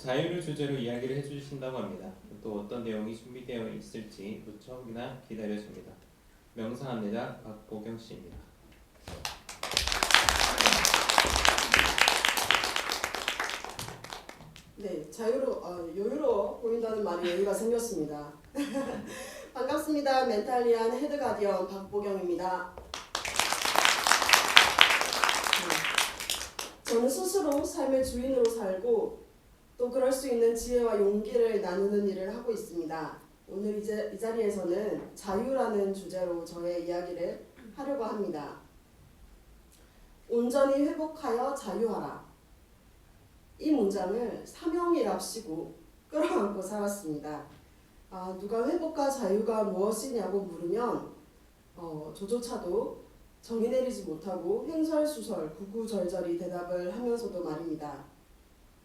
자유를 주제로 이야기를 해주신다고 합니다. 또 어떤 내용이 준비되어 있을지 무척이나 기다려집니다. 명사 안내자 박보경 씨입니다. 네, 여유로워 보인다는 말이 여유가 생겼습니다. 반갑습니다. 멘탈리안 헤드 가디언 박보경입니다. 저는 스스로 삶의 주인으로 살고 또 그럴 수 있는 지혜와 용기를 나누는 일을 하고 있습니다. 오늘 이 자리에서는 자유라는 주제로 저의 이야기를 하려고 합니다. 온전히 회복하여 자유하라. 이 문장을 사명이랍시고 끌어안고 살았습니다. 누가 회복과 자유가 무엇이냐고 물으면 저조차도 정의 내리지 못하고 횡설수설 구구절절히 대답을 하면서도 말입니다.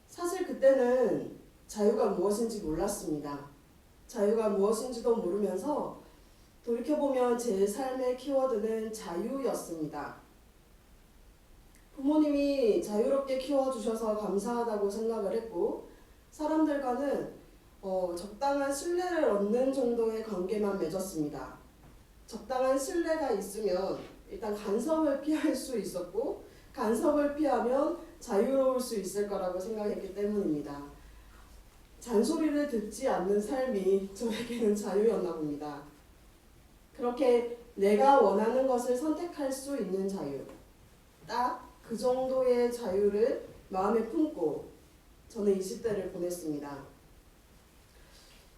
사실 그때는 자유가 무엇인지 몰랐습니다. 자유가 무엇인지도 모르면서 돌이켜보면 제 삶의 키워드는 자유였습니다. 부모님이 자유롭게 키워주셔서 감사하다고 생각을 했고 사람들과는 적당한 신뢰를 얻는 정도의 관계만 맺었습니다. 적당한 신뢰가 있으면 일단 간섭을 피할 수 있었고 간섭을 피하면 자유로울 수 있을 거라고 생각했기 때문입니다. 잔소리를 듣지 않는 삶이 저에게는 자유였나 봅니다. 그렇게 내가 원하는 것을 선택할 수 있는 자유, 딱 그 정도의 자유를 마음에 품고 저는 20대를 보냈습니다.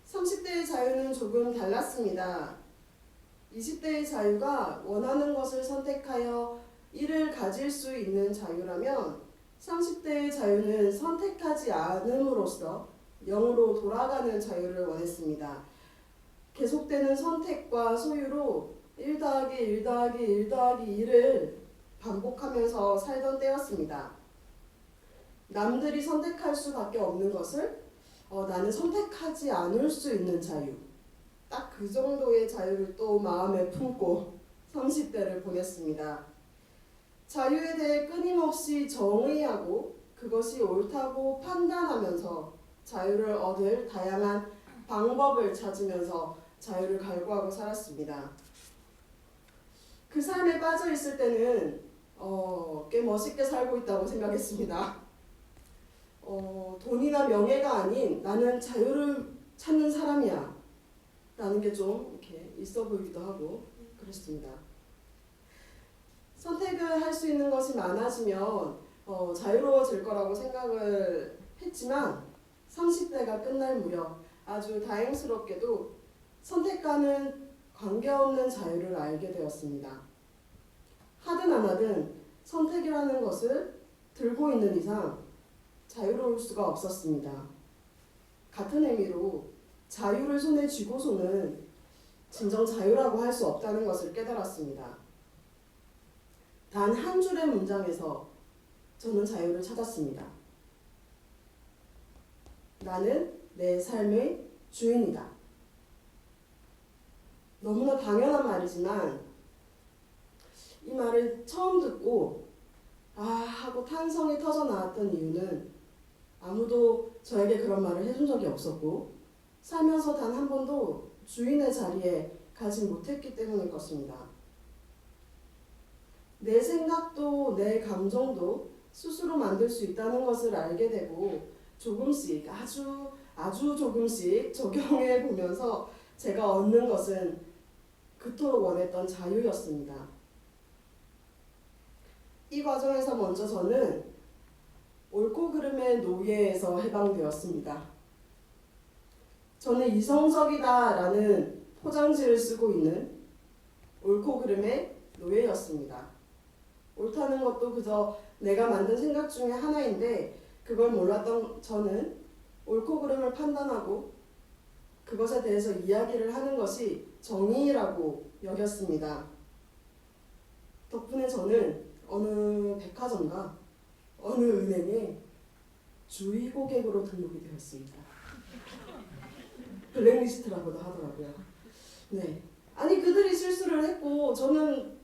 30대의 자유는 조금 달랐습니다. 20대의 자유가 원하는 것을 선택하여 이를 가질 수 있는 자유라면 30대의 자유는 선택하지 않음으로써 영으로 돌아가는 자유를 원했습니다. 계속되는 선택과 소유로 1 더하기 1 더하기 1 더하기 2를 반복하면서 살던 때였습니다. 남들이 선택할 수밖에 없는 것을 나는 선택하지 않을 수 있는 자유, 딱 그 정도의 자유를 또 마음에 품고 30대를 보냈습니다. 자유에 대해 끊임없이 정의하고 그것이 옳다고 판단하면서 자유를 얻을 다양한 방법을 찾으면서 자유를 갈구하고 살았습니다. 그 삶에 빠져 있을 때는 꽤 멋있게 살고 있다고 생각했습니다. 돈이나 명예가 아닌 나는 자유를 찾는 사람이야 라는 게 좀 이렇게 있어 보이기도 하고 그랬습니다. 선택을 할 수 있는 것이 많아지면 자유로워질 거라고 생각을 했지만 30대가 끝날 무렵 아주 다행스럽게도 선택과는 관계없는 자유를 알게 되었습니다. 하든 안 하든 선택이라는 것을 들고 있는 이상 자유로울 수가 없었습니다. 같은 의미로 자유를 손에 쥐고서는 진정 자유라고 할 수 없다는 것을 깨달았습니다. 단 한 줄의 문장에서 저는 자유를 찾았습니다. 나는 내 삶의 주인이다. 너무나 당연한 말이지만 이 말을 처음 듣고 하고 탄성이 터져 나왔던 이유는 아무도 저에게 그런 말을 해준 적이 없었고 살면서 단 한 번도 주인의 자리에 가지 못했기 때문일 것입니다. 내 생각도 내 감정도 스스로 만들 수 있다는 것을 알게 되고 조금씩 아주 조금씩 적용해 보면서 제가 얻는 것은 그토록 원했던 자유였습니다. 이 과정에서 먼저 저는 옳고 그름의 노예에서 해방되었습니다. 저는 이성적이다라는 포장지를 쓰고 있는 옳고 그름의 노예였습니다. 옳다는 것도 그저 내가 만든 생각 중에 하나인데 그걸 몰랐던 저는 옳고 그름을 판단하고 그것에 대해서 이야기를 하는 것이 정의라고 여겼습니다. 덕분에 저는 어느 백화점과 어느 은행에 주의 고객으로 등록이 되었습니다. 블랙리스트라고도 하더라고요. 네. 아니 그들이 실수를 했고 저는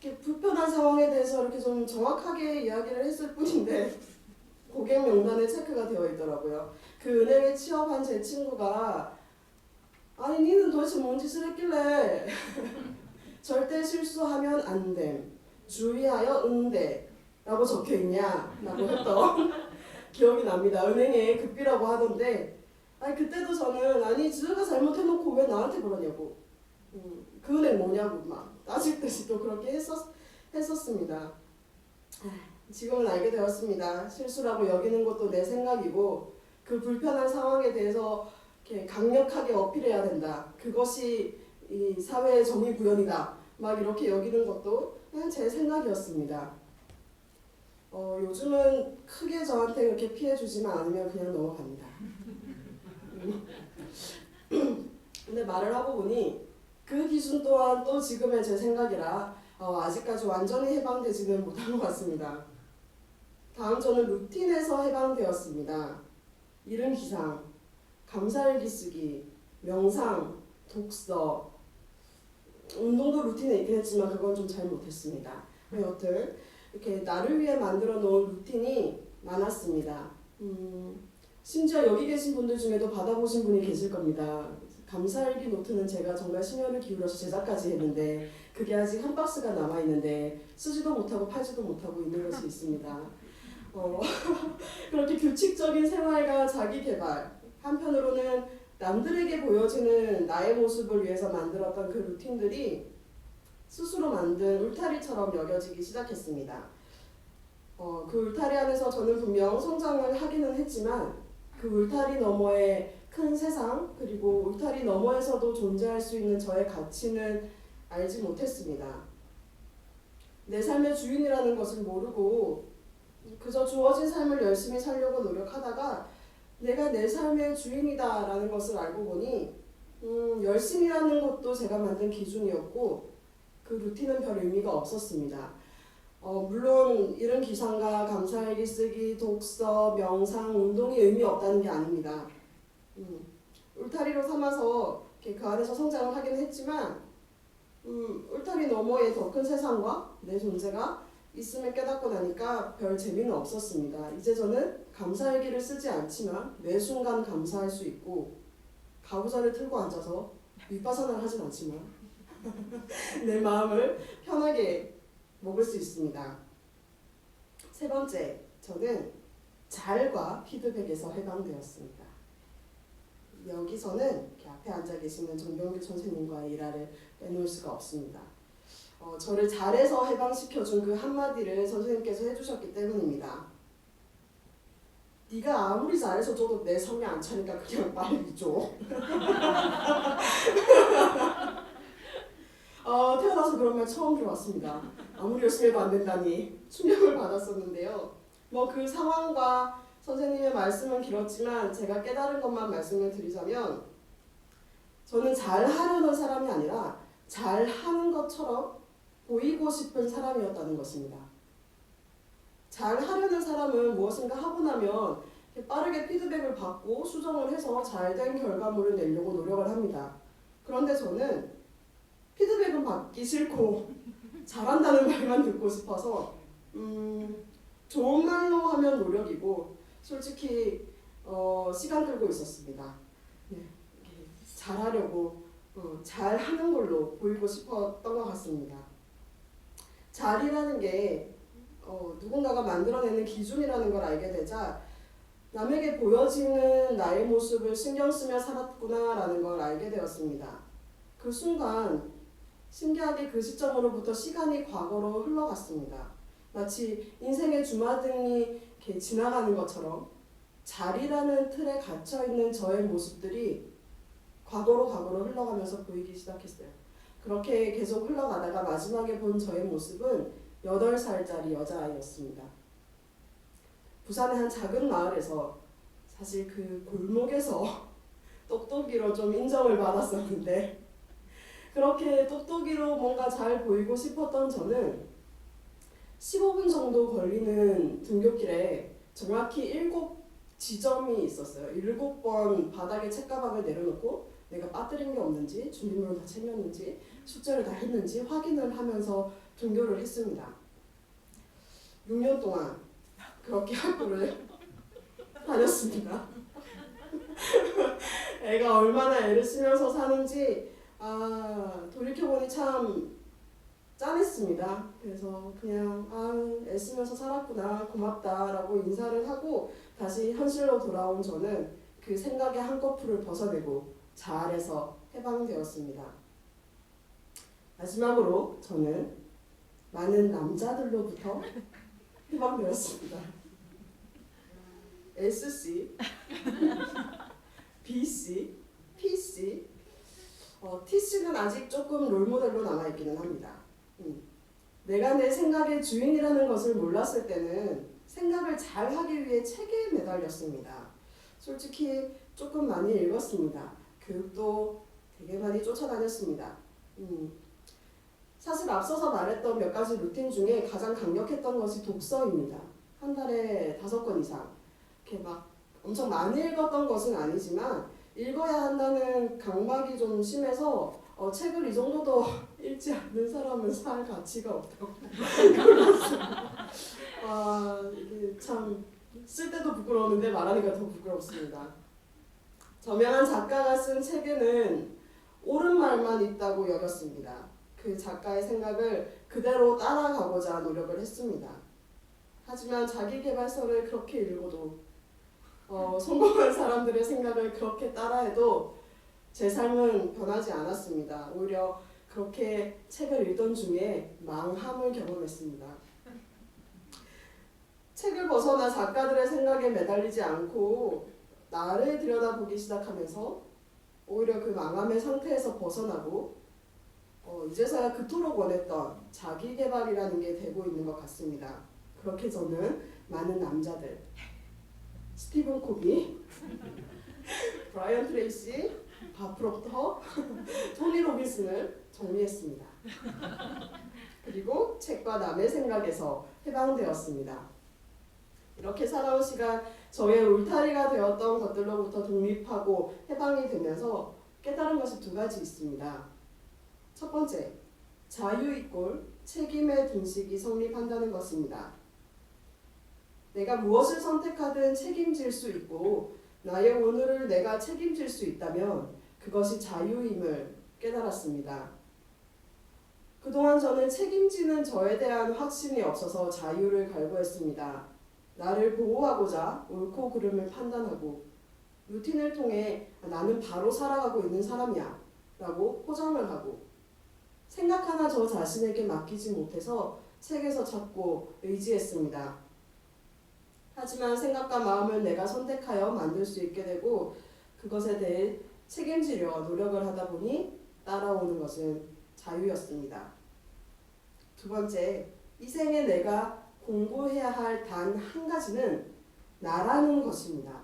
이렇게 불편한 상황에 대해서 이렇게 좀 정확하게 이야기를 했을 뿐인데 고객 명단에 체크가 되어 있더라고요. 그 은행에 취업한 제 친구가 아니 니는 도대체 뭔 짓을 했길래 절대 실수하면 안 됨. 주의하여 응대. 라고 적혀있냐? 라고 했던 기억이 납니다. 은행에 급비라고 하던데 아니 그때도 저는 아니 지가 잘못해놓고 왜 나한테 그러냐고 그 은행 뭐냐고 막 따질 듯이 또 그렇게 했었습니다. 지금은 알게 되었습니다. 실수라고 여기는 것도 내 생각이고 그 불편한 상황에 대해서 이렇게 강력하게 어필해야 된다. 그것이 이 사회의 정의 구현이다. 막 이렇게 여기는 것도 그냥 제 생각이었습니다. 요즘은 크게 저한테 그렇게 피해주지만 않으면 그냥 넘어갑니다. 근데 말을 하고 보니 그 기준 또한 또 지금의 제 생각이라 아직까지 완전히 해방되지는 못한 것 같습니다. 다음 저는 루틴에서 해방되었습니다. 이른 기상, 감사일기 쓰기, 명상, 독서, 운동도 루틴에 있긴 했지만 그건 좀 잘 못했습니다. 여튼 이렇게 나를 위해 만들어 놓은 루틴이 많았습니다. 심지어 여기 계신 분들 중에도 받아보신 분이 계실 겁니다. 감사일기 노트는 제가 정말 심혈을 기울여서 제작까지 했는데 그게 아직 한 박스가 남아있는데 쓰지도 못하고 팔지도 못하고 있는 것이 있습니다. 그렇게 규칙적인 생활과 자기개발, 한편으로는 남들에게 보여지는 나의 모습을 위해서 만들었던 그 루틴들이 스스로 만든 울타리처럼 여겨지기 시작했습니다. 그 울타리 안에서 저는 분명 성장을 하기는 했지만 그 울타리 너머의 큰 세상 그리고 울타리 너머에서도 존재할 수 있는 저의 가치는 알지 못했습니다. 내 삶의 주인이라는 것을 모르고 그저 주어진 삶을 열심히 살려고 노력하다가 내가 내 삶의 주인이다라는 것을 알고 보니 열심히라는 것도 제가 만든 기준이었고 그 루틴은 별 의미가 없었습니다. 물론 이런 기상과 감사일기 쓰기, 독서, 명상, 운동이 의미 없다는 게 아닙니다. 울타리로 삼아서 그 안에서 성장을 하긴 했지만 울타리 너머의 더 큰 세상과 내 존재가 있음을 깨닫고 나니까 별 재미는 없었습니다. 이제 저는 감사일기를 쓰지 않지만 매 순간 감사할 수 있고 가부좌를 틀고 앉아서 윗바사나를 하진 않지만 내 마음을 편하게 먹을 수 있습니다. 세 번째, 저는 잘과 피드백에서 해방되었습니다. 여기서는 이렇게 앞에 앉아 계시는 정병규 선생님과의 일화를 빼놓을 수가 없습니다. 저를 잘해서 해방시켜준 그 한마디를 선생님께서 해주셨기 때문입니다. 네가 아무리 잘해서 줘도 내 성에 안 차니까 그냥 빨리 줘. 태어나서 그런 말 처음 들어봤습니다. 아무리 열심히 해도 안 된다니 충격을 받았었는데요. 그 상황과 선생님의 말씀은 길었지만 제가 깨달은 것만 말씀을 드리자면 저는 잘하려는 사람이 아니라 잘하는 것처럼 보이고 싶은 사람이었다는 것입니다. 잘하려는 사람은 무엇인가 하고 나면 빠르게 피드백을 받고 수정을 해서 잘된 결과물을 내려고 노력을 합니다. 그런데 저는 피드백은 받기 싫고 잘한다는 말만 듣고 싶어서 좋은 말로 하면 노력이고 솔직히 시간 끌고 있었습니다. 잘하려고 잘하는 걸로 보이고 싶었던 것 같습니다. 잘이라는 게 누군가가 만들어내는 기준이라는 걸 알게 되자 남에게 보여지는 나의 모습을 신경 쓰며 살았구나라는 걸 알게 되었습니다. 그 순간 신기하게 그 시점으로부터 시간이 과거로 흘러갔습니다. 마치 인생의 주마등이 이렇게 지나가는 것처럼 잘이라는 틀에 갇혀있는 저의 모습들이 과거로 흘러가면서 보이기 시작했어요. 그렇게 계속 흘러가다가 마지막에 본 저의 모습은 8살짜리 여자아이였습니다. 부산의 한 작은 마을에서 사실 그 골목에서 똑똑이로 좀 인정을 받았었는데 그렇게 똑똑이로 뭔가 잘 보이고 싶었던 저는 15분 정도 걸리는 등굣길에 정확히 7지점이 있었어요. 7번 바닥에 책가방을 내려놓고 내가 빠뜨린 게 없는지 준비물을 다 챙겼는지 숙제를 다 했는지 확인을 하면서 등교를 했습니다. 6년 동안 그렇게 학교를 다녔습니다. 애가 얼마나 애를 쓰면서 사는지 돌이켜보니 참 짠했습니다. 그래서 그냥 애쓰면서 살았구나 고맙다라고 인사를 하고 다시 현실로 돌아온 저는 그 생각의 한꺼풀을 벗어내고 자활에서 해방되었습니다. 마지막으로 저는 많은 남자들로부터 해방되었습니다. SC, BC, PC, TC는 아직 조금 롤모델로 남아있기는 합니다. 내가 내 생각의 주인이라는 것을 몰랐을 때는 생각을 잘 하기 위해 책에 매달렸습니다. 솔직히 조금 많이 읽었습니다. 교육도 되게 많이 쫓아다녔습니다. 사실 앞서서 말했던 몇 가지 루틴 중에 가장 강력했던 것이 독서입니다. 한 달에 5권 이상. 이렇게 막 엄청 많이 읽었던 것은 아니지만 읽어야 한다는 강박이 좀 심해서 책을 이 정도도 읽지 않는 사람은 살 가치가 없다고 이게 참 쓸 때도 부끄러웠는데 말하니까 더 부끄럽습니다. 저명한 작가가 쓴 책에는 옳은 말만 있다고 여겼습니다. 그 작가의 생각을 그대로 따라가고자 노력을 했습니다. 하지만 자기계발서를 그렇게 읽어도 성공한 사람들의 생각을 그렇게 따라해도 제 삶은 변하지 않았습니다. 오히려 그렇게 책을 읽던 중에 망함을 경험했습니다. 책을 벗어나 작가들의 생각에 매달리지 않고 나를 들여다보기 시작하면서 오히려 그 망함의 상태에서 벗어나고 이제서야 그토록 원했던 자기계발이라는 게 되고 있는 것 같습니다. 그렇게 저는 많은 남자들, 스티븐 코비, 브라이언 트레이시, 밥 프록터, 토니 로빈슨을 정리했습니다. 그리고 책과 남의 생각에서 해방되었습니다. 이렇게 살아온 시간 저의 울타리가 되었던 것들로부터 독립하고 해방이 되면서 깨달은 것이 2가지 있습니다. 첫 번째, 자유 이꼴 책임의 등식이 성립한다는 것입니다. 내가 무엇을 선택하든 책임질 수 있고 나의 오늘을 내가 책임질 수 있다면 그것이 자유임을 깨달았습니다. 그동안 저는 책임지는 저에 대한 확신이 없어서 자유를 갈구했습니다. 나를 보호하고자 옳고 그름을 판단하고 루틴을 통해 나는 바로 살아가고 있는 사람이야 라고 포장을 하고 생각 하나 저 자신에게 맡기지 못해서 책에서 찾고 의지했습니다. 하지만 생각과 마음을 내가 선택하여 만들 수 있게 되고 그것에 대해 책임지려 노력을 하다 보니 따라오는 것은 자유였습니다. 2번째, 이 생에 내가 공부해야 할 단 한 가지는 나라는 것입니다.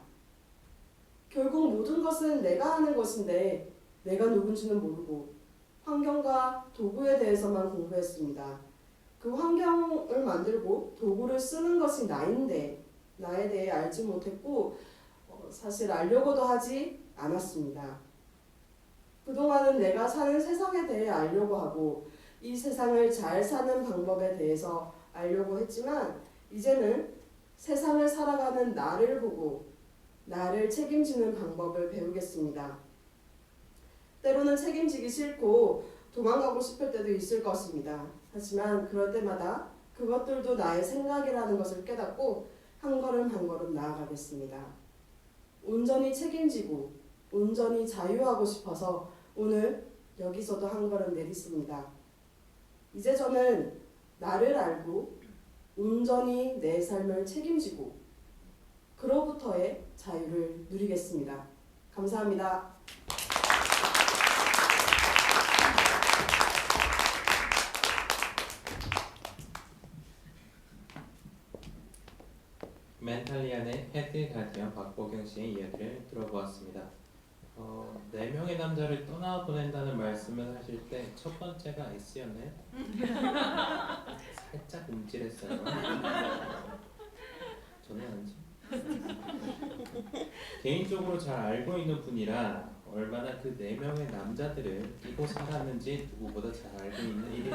결국 모든 것은 내가 하는 것인데 내가 누군지는 모르고 환경과 도구에 대해서만 공부했습니다. 그 환경을 만들고 도구를 쓰는 것이 나인데 나에 대해 알지 못했고 사실 알려고도 하지 않았습니다. 그동안은 내가 사는 세상에 대해 알려고 하고 이 세상을 잘 사는 방법에 대해서 알려고 했지만 이제는 세상을 살아가는 나를 보고 나를 책임지는 방법을 배우겠습니다. 때로는 책임지기 싫고 도망가고 싶을 때도 있을 것입니다. 하지만 그럴 때마다 그것들도 나의 생각이라는 것을 깨닫고 한 걸음 한 걸음 나아가겠습니다. 온전히 책임지고 온전히 자유하고 싶어서 오늘 여기서도 한 걸음 내딛습니다. 이제 저는 나를 알고 온전히 내 삶을 책임지고 그로부터의 자유를 누리겠습니다. 감사합니다. 멘탈리안의 헤드 가디언 박보경 씨의 이야기를 들어보았습니다. 4명의 남자를 떠나보낸다는 말씀을 하실 때 첫 번째가 S였나요? 살짝 움찔했어요. 저는 아니죠. 개인적으로 잘 알고 있는 분이라 얼마나 그 4명의 남자들을 끼고 살았는지 누구보다 잘 알고 있는 일이